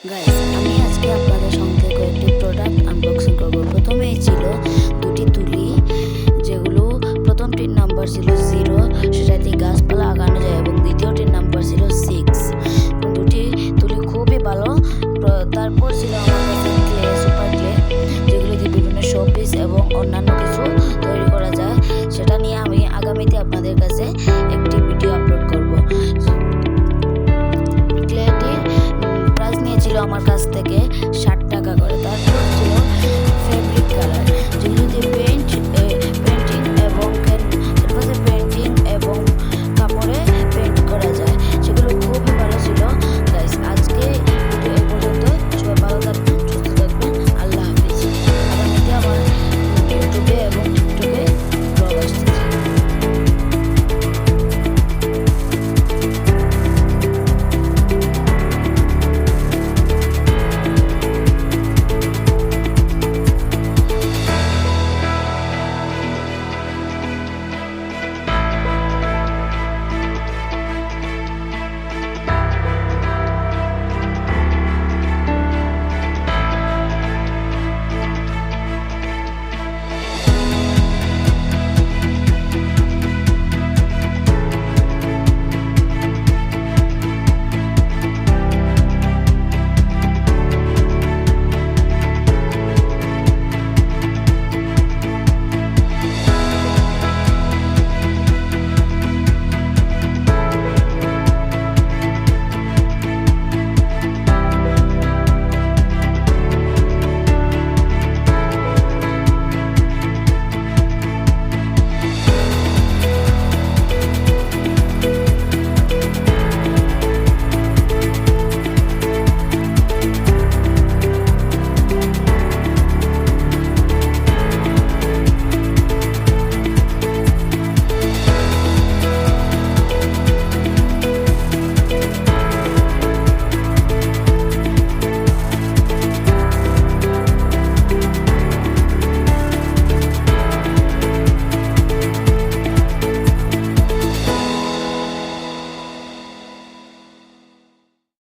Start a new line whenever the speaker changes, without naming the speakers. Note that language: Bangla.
গাইস, আমি আজকে আপনাদের সঙ্গে কয়েকটি প্রোডাক্ট আনবক্সিং করব। প্রথমেই ছিল দুটি তুলি, যেগুলো প্রথমটির নাম্বার ছিল 0, সেটা দিয়ে গাছপালা আগানো যায়, এবং দ্বিতীয়টির নাম্বার ছিল 6। দুটি তুলি খুবই ভালো। তারপর ছিল আমার কাছে ক্লে, সুপার ক্লে, যেগুলো দিয়ে বিভিন্ন শোপিস এবং অন্যান্য কিছু তৈরি করা যায়। সেটা নিয়ে আমি আগামীতে আপনাদের কাছে একটি ভিডিও আপলোড করব। ক্লেটির প্রাইস নিয়েছিল আমার কাছ থেকে 60